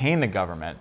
maintain the government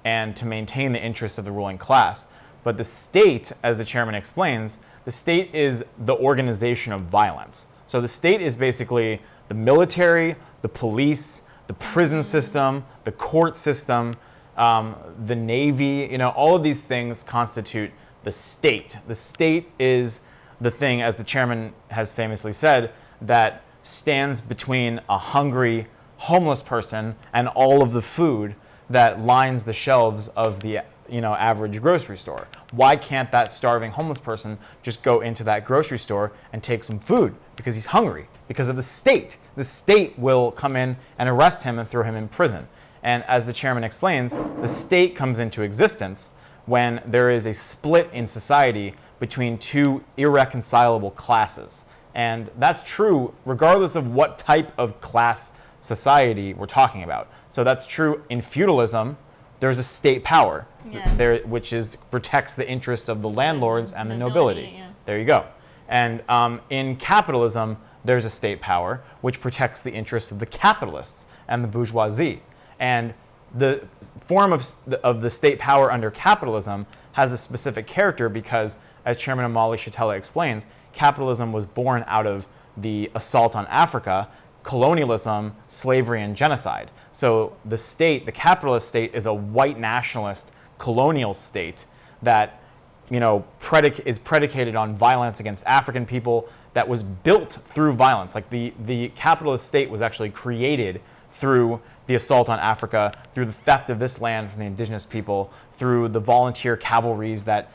and to maintain the interests of the ruling class. But the state, as the chairman explains, the state is the organization of violence. So the state is basically the military, the police, the prison system, the court system, the Navy, all of these things constitute the state. The state is the thing, as the chairman has famously said, that stands between a hungry, homeless person and all of the food that lines the shelves of the average grocery store. Why can't that starving homeless person just go into that grocery store and take some food? Because he's hungry, because of the state. The state will come in and arrest him and throw him in prison. And as the chairman explains, the state comes into existence when there is a split in society between two irreconcilable classes. And that's true regardless of what type of class society we're talking about. So that's true in feudalism. There's a state power there, which protects the interests of the landlords and the nobility. Yeah. There you go. And in capitalism, there's a state power which protects the interests of the capitalists and the bourgeoisie. And the form of the state power under capitalism has a specific character because, as Chairman Amali Shatella explains, capitalism was born out of the assault on Africa, colonialism, slavery, and genocide. So the state, the capitalist state, is a white nationalist colonial state that is predicated on violence against African people, that was built through violence. Like the capitalist state was actually created through the assault on Africa, through the theft of this land from the indigenous people, through the volunteer cavalries that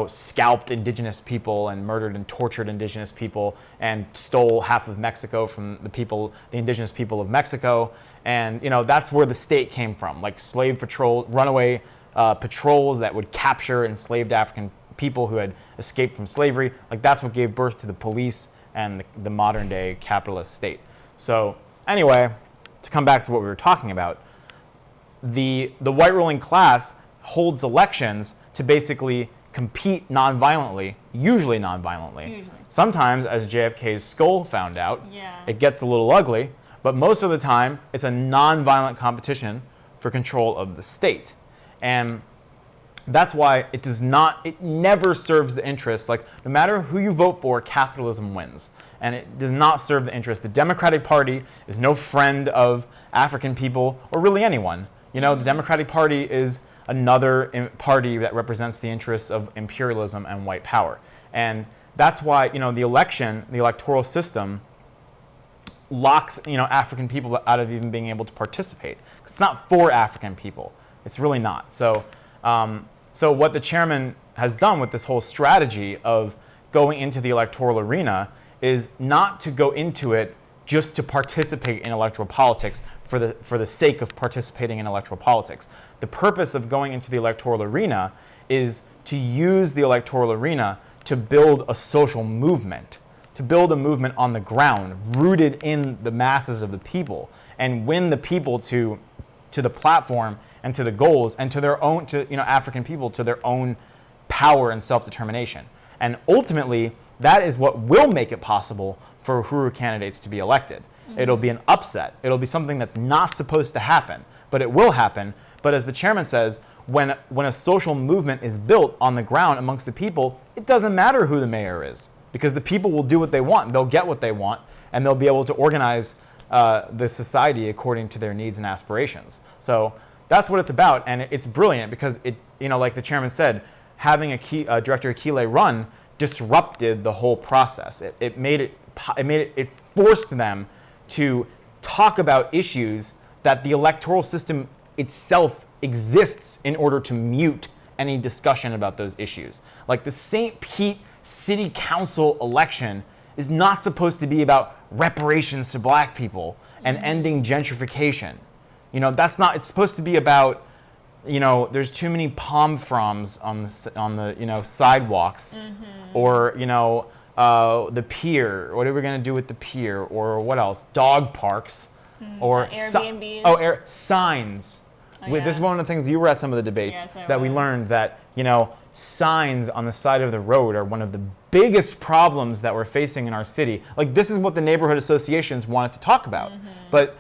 scalped indigenous people and murdered and tortured indigenous people and stole half of Mexico from the indigenous people of Mexico. And that's where the state came from, like slave patrol, runaway patrols that would capture enslaved African people who had escaped from slavery. Like that's what gave birth to the police and the modern day capitalist state. So anyway, to come back to what we were talking about, the white ruling class holds elections to basically compete non-violently, usually non-violently. Sometimes, as JFK's skull found out, it gets a little ugly, but most of the time it's a non-violent competition for control of the state. And that's why it never serves the interests. Like, no matter who you vote for, capitalism wins. And it does not serve the interest. The Democratic Party is no friend of African people or really anyone. The Democratic Party is another party that represents the interests of imperialism and white power. And that's why, the electoral system locks, African people out of even being able to participate. 'Cause it's not for African people. It's really not. So what the chairman has done with this whole strategy of going into the electoral arena is not to go into it just to participate in electoral politics for the sake of participating in electoral politics. The purpose of going into the electoral arena is to use the electoral arena to build a social movement, to build a movement on the ground, rooted in the masses of the people, and win the people to the platform and to the goals and to their own, African people, to their own power and self-determination. And ultimately, that is what will make it possible for Uhuru candidates to be elected. It'll be an upset. It'll be something that's not supposed to happen, but it will happen. But as the chairman says, when a social movement is built on the ground amongst the people, it doesn't matter who the mayor is, because the people will do what they want. They'll get what they want, and they'll be able to organize the society according to their needs and aspirations. So that's what it's about, and it's brilliant because it, like the chairman said, having Director Akile run disrupted the whole process. It forced them to talk about issues that the electoral system itself exists in order to mute any discussion about those issues. Like the St. Pete City Council election is not supposed to be about reparations to black people and ending gentrification. That's not, it's supposed to be about, there's too many palm fronds on the sidewalks, or, the pier. What are we going to do with the pier? Or what else? Dog parks, or Airbnbs. Signs. Oh, yeah. This is one of the things, you were at some of the debates, Yes, that we learned that, signs on the side of the road are one of the biggest problems that we're facing in our city. Like, this is what the neighborhood associations wanted to talk about. But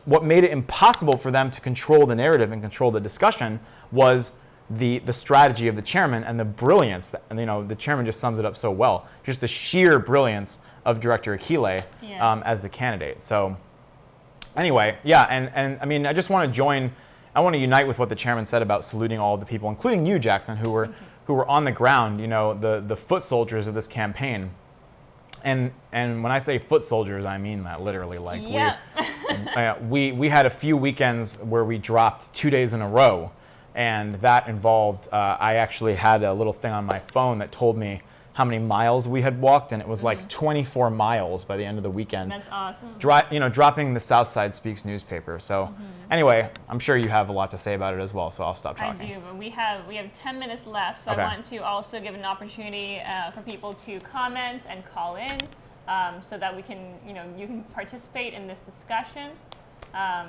what made it impossible for them to control the narrative and control the discussion was the strategy of the chairman and the brilliance. That, and, the chairman just sums it up so well. Just the sheer brilliance of Director Akile as the candidate. So anyway, yeah, and I mean, I just want to join. I want to unite with what the chairman said about saluting all of the people, including you, Jackson, who were on the ground. The foot soldiers of this campaign. And when I say foot soldiers, I mean that literally. Like we had a few weekends where we dropped 2 days in a row, and that involved. I actually had a little thing on my phone that told me how many miles we had walked, and it was like 24 miles by the end of the weekend. That's awesome. Dropping the Southside Speaks newspaper. So anyway, I'm sure you have a lot to say about it as well, so I'll stop talking. I do, but we have 10 minutes left, so I want to also give an opportunity for people to comment and call in, so that we can, you can participate in this discussion. All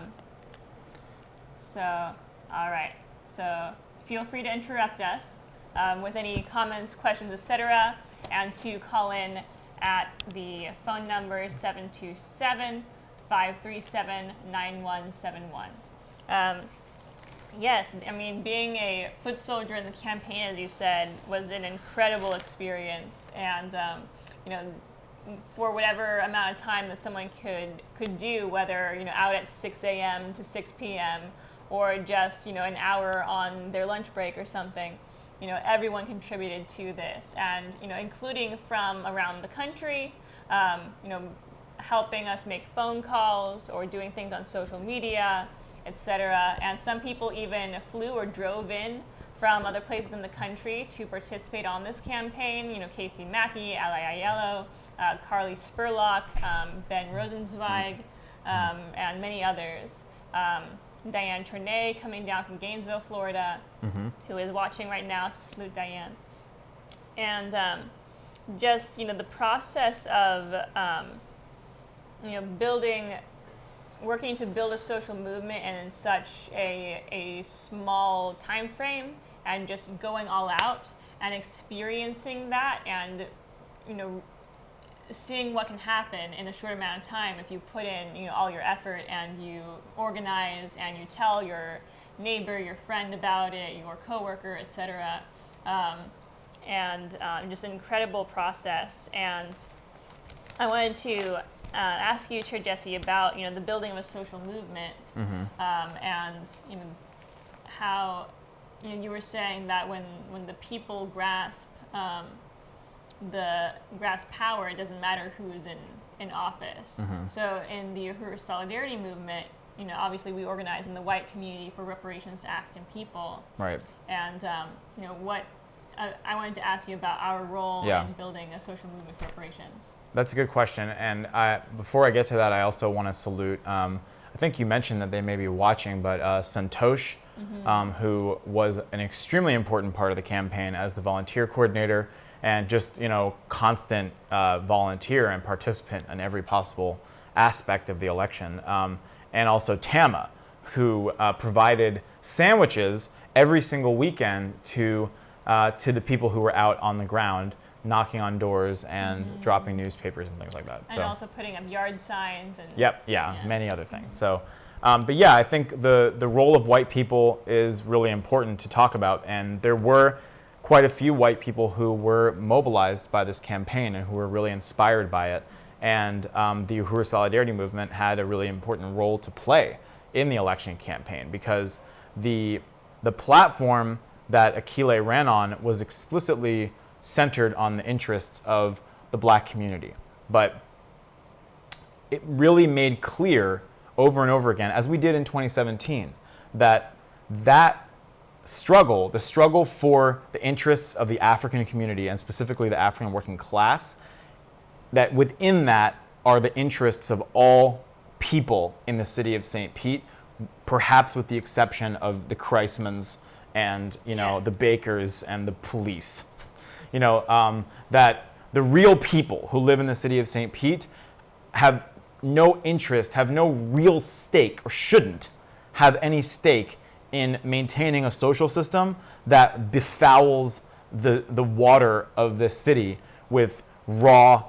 right. So feel free to interrupt us with any comments, questions, etc., and to call in at the phone number 727-537-9171. Yes, I mean, being a foot soldier in the campaign, as you said, was an incredible experience, and for whatever amount of time that someone could do, whether out at 6 a.m. to 6 p.m. or just an hour on their lunch break or something. Everyone contributed to this, and including from around the country, helping us make phone calls or doing things on social media, etc. And some people even flew or drove in from other places in the country to participate on this campaign. Casey Mackey, Ali Aiello, Carly Spurlock, Ben Rosenzweig, and many others. Diane Tournay coming down from Gainesville, Florida, who is watching right now, so salute Diane. And just, the process of, working to build a social movement and in such a small time frame, and just going all out and experiencing that, and, seeing what can happen in a short amount of time if you put in all your effort and you organize and you tell your neighbor, your friend about it, your coworker, etc. Just an incredible process. And I wanted to ask you, Chair Jesse, about the building of a social movement, and how you were saying that when the people grasp power, it doesn't matter who's in office. So in the Uhuru Solidarity Movement, obviously we organize in the white community for reparations to African people. Right. And what I wanted to ask you about our role in building a social movement for reparations. That's a good question. And before I get to that, I also want to salute, I think you mentioned that they may be watching, but Santosh, who was an extremely important part of the campaign as the volunteer coordinator, and just, constant volunteer and participant in every possible aspect of the election. And also Tama, who provided sandwiches every single weekend to the people who were out on the ground, knocking on doors and dropping newspapers and things like that. And also putting up yard signs. And many other things. So, but yeah, I think the role of white people is really important to talk about. And there were quite a few white people who were mobilized by this campaign and who were really inspired by it. And the Uhuru Solidarity Movement had a really important role to play in the election campaign, because the platform that Akile ran on was explicitly centered on the interests of the black community. But it really made clear over and over again, as we did in 2017, that struggle, the struggle for the interests of the African community, and specifically the African working class, that within that are the interests of all people in the city of St. Pete, perhaps with the exception of the Kreismans and the bakers and the police. That the real people who live in the city of St. Pete have no interest, have no real stake, or shouldn't have any stake in maintaining a social system that befouls the water of this city with raw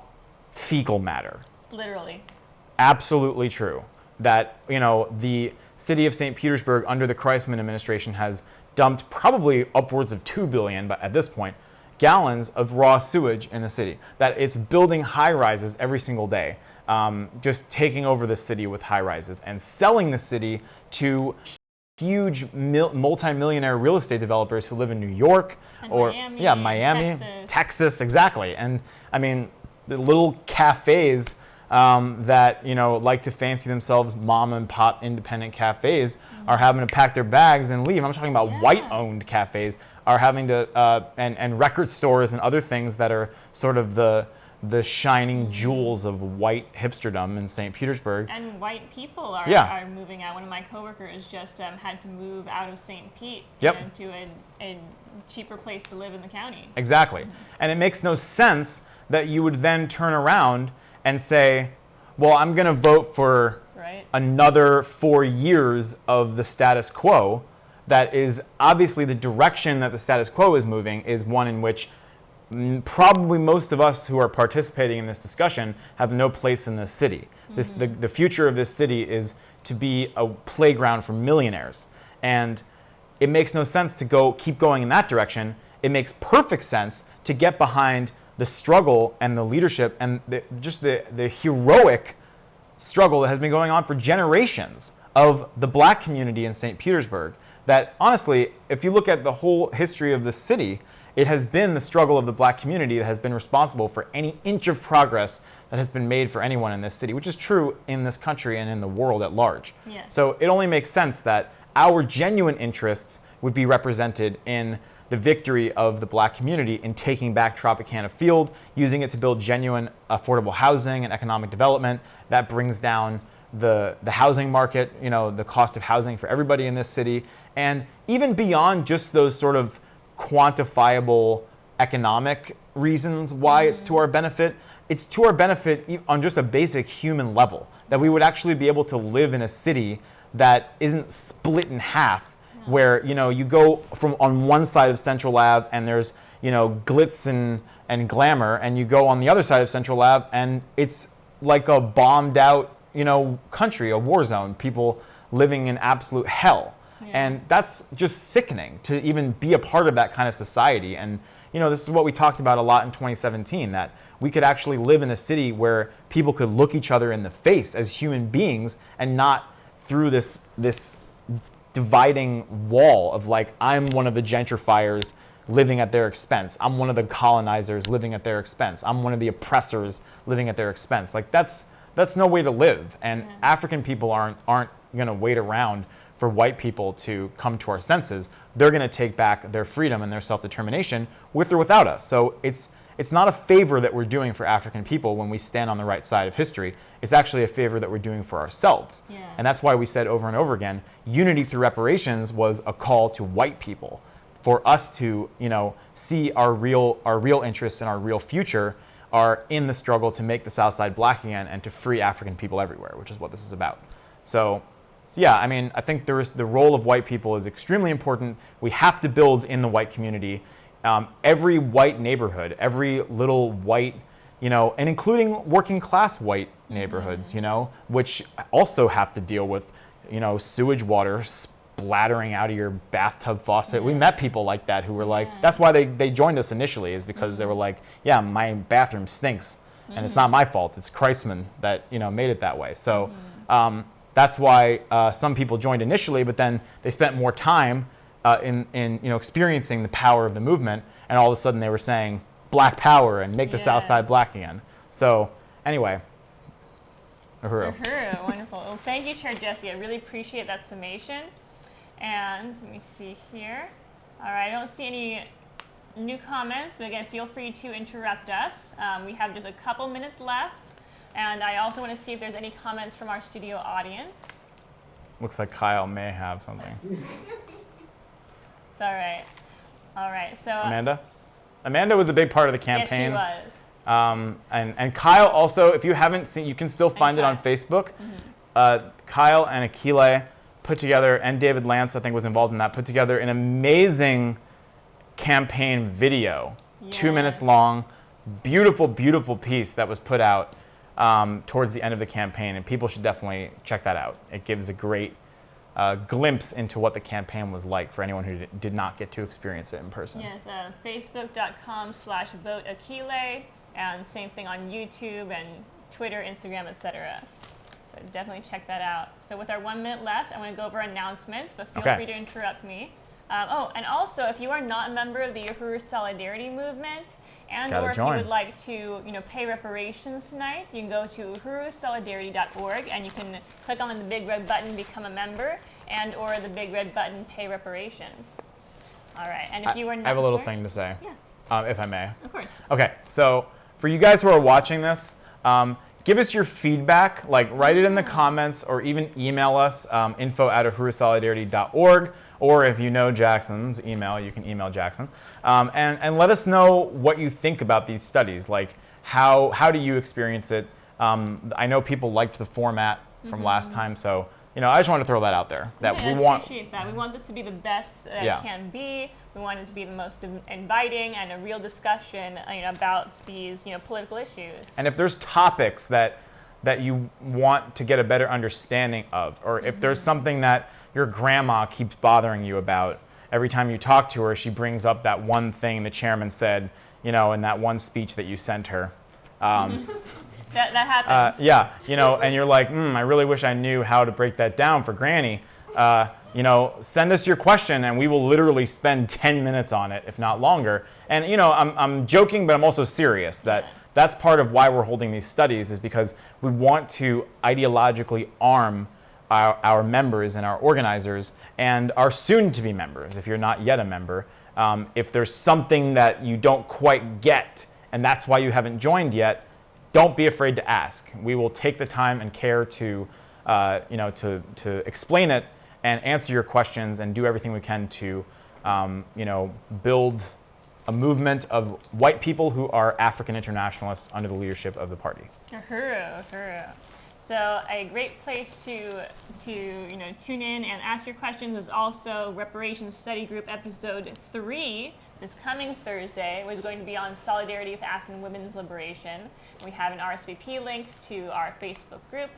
fecal matter. Literally. Absolutely true. that the city of St. Petersburg under the Kreisman administration has dumped probably upwards of 2 billion, but at this point, gallons of raw sewage in the city. That it's building high rises every single day, just taking over the city with high rises and selling the city to huge multi-millionaire real estate developers who live in New York and or Miami, Texas, exactly. And I mean, the little cafes that like to fancy themselves mom and pop independent cafes are having to pack their bags and leave. I'm talking about white-owned cafes are having to and record stores and other things that are sort of the shining jewels of white hipsterdom in St. Petersburg. And white people are moving out. One of my coworkers just had to move out of St. Pete into a cheaper place to live in the county. Exactly. And it makes no sense that you would then turn around and say, well, I'm going to vote for another 4 years of the status quo. That is obviously the direction that the status quo is moving is one in which probably most of us who are participating in this discussion have no place in this city. The future of this city is to be a playground for millionaires. And it makes no sense to keep going in that direction. It makes perfect sense to get behind the struggle and the leadership and the heroic struggle that has been going on for generations of the black community in St. Petersburg. That honestly, if you look at the whole history of the city, it has been the struggle of the black community that has been responsible for any inch of progress that has been made for anyone in this city, which is true in this country and in the world at large. Yes. So it only makes sense that our genuine interests would be represented in the victory of the black community in taking back Tropicana Field, using it to build genuine affordable housing and economic development that brings down the housing market, the cost of housing for everybody in this city. And even beyond just those sort of quantifiable economic reasons why it's to our benefit, it's to our benefit on just a basic human level, that we would actually be able to live in a city that isn't split in half, where you go from on one side of Central Ave and there's glitz and glamour, and you go on the other side of Central Ave and it's like a bombed out country, a war zone, people living in absolute hell. And that's just sickening to even be a part of that kind of society. And this is what we talked about a lot in 2017, that we could actually live in a city where people could look each other in the face as human beings and not through this dividing wall of like, I'm one of the gentrifiers living at their expense. I'm one of the colonizers living at their expense. I'm one of the oppressors living at their expense. Like that's no way to live. And African people aren't going to wait around for white people to come to our senses. They're going to take back their freedom and their self-determination with or without us. So it's not a favor that we're doing for African people when we stand on the right side of history. It's actually a favor that we're doing for ourselves. And that's why we said over and over again, unity through reparations was a call to white people for us to, see our real interests and our real future are in the struggle to make the South Side black again and to free African people everywhere, which is what this is about. So yeah, I mean, I think the role of white people is extremely important. We have to build in the white community. Every white neighborhood, every little white, and including working class white neighborhoods, which also have to deal with, sewage water splattering out of your bathtub faucet. We met people like that who were like, that's why they joined us initially, is because they were like, yeah, my bathroom stinks and it's not my fault. It's Kreisman that, made it that way. So, that's why some people joined initially, but then they spent more time in experiencing the power of the movement, and all of a sudden they were saying black power and make the South Side black again. So anyway, Uhuru. Uhuru, wonderful. Well, thank you, Chair Jesse. I really appreciate that summation. And let me see here. All right, I don't see any new comments, but again, feel free to interrupt us. We have just a couple minutes left. And I also want to see if there's any comments from our studio audience. Looks like Kyle may have something. It's all right. All right, so... Amanda was a big part of the campaign. Yes, she was. And Kyle also, if you haven't seen, you can still find it on Facebook. Kyle and Akile put together, and David Lance, I think, was involved in that, put together an amazing campaign video, 2 minutes long, beautiful, beautiful piece that was put out towards the end of the campaign, and people should definitely check that out. It gives a great glimpse into what the campaign was like for anyone who did not get to experience it in person. Yes, facebook.com/voteakile, and same thing on YouTube and Twitter, Instagram, etc. So definitely check that out. So with our 1 minute left, I want to go over announcements, but feel free to interrupt me. And also, if you are not a member of the Uhuru Solidarity Movement, or if you would like to, pay reparations tonight, you can go to uhurusolidarity.org, and you can click on the big red button, become a member, or the big red button, pay reparations. All right, and if you are not, I have a little thing to say, yes, if I may. Of course. Okay, so for you guys who are watching this, give us your feedback, write it in the comments, or even email us, info@uhurusolidarity.org. Or if you know Jackson's email, you can email Jackson. And let us know what you think about these studies. How do you experience it? I know people liked the format from last time, so I just want to throw that out there. I appreciate that. We want this to be the best that it can be. We want it to be the most inviting and a real discussion about these political issues. And if there's topics that you want to get a better understanding of, or if there's something that your grandma keeps bothering you about, every time you talk to her, she brings up that one thing the chairman said, in that one speech that you sent her. That happens. And you're like, I really wish I knew how to break that down for Granny. Send us your question, and we will literally spend 10 minutes on it, if not longer. And I'm joking, but I'm also serious. That's part of why we're holding these studies, is because we want to ideologically arm our members and our organizers and our soon-to-be members, if you're not yet a member. If there's something that you don't quite get, and that's why you haven't joined yet, don't be afraid to ask. We will take the time and care to explain it and answer your questions and do everything we can to, build a movement of white people who are African internationalists under the leadership of the party. Uhuru, Uhuru. So a great place to tune in and ask your questions is also Reparations Study Group Episode 3 this coming Thursday, which is going to be on solidarity with African women's liberation. We have an RSVP link to our Facebook group.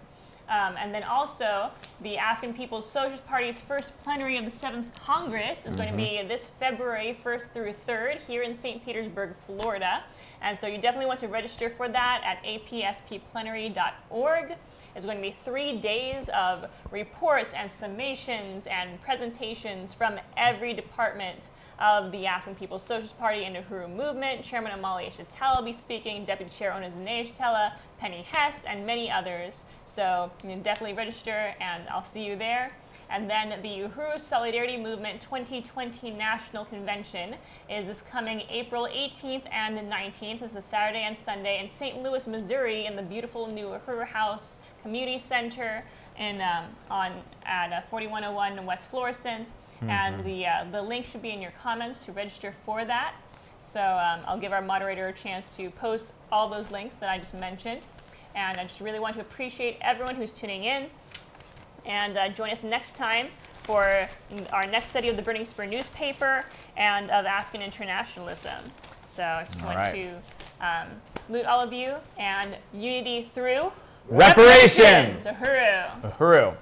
And then also, the African People's Socialist Party's first plenary of the 7th Congress is going to be this February 1st through 3rd here in St. Petersburg, Florida. And so you definitely want to register for that at apspplenary.org. It's going to be 3 days of reports and summations and presentations from every department of the African People's Socialist Party and Uhuru movement. Chairman Amalia Shatella will be speaking, Deputy Chair Ona Zanae Shatella, Penny Hess, and many others. So you can definitely register, and I'll see you there. And then the Uhuru Solidarity Movement 2020 National Convention is this coming April 18th and 19th. This is Saturday and Sunday in St. Louis, Missouri, in the beautiful new Uhuru House Community Center at 4101 West Florissant. And the link should be in your comments to register for that. So I'll give our moderator a chance to post all those links that I just mentioned. And I just really want to appreciate everyone who's tuning in. And join us next time for our next study of the Burning Spear newspaper and of African internationalism. So I just want to salute all of you, and unity through reparations! Uhuru! Uhuru!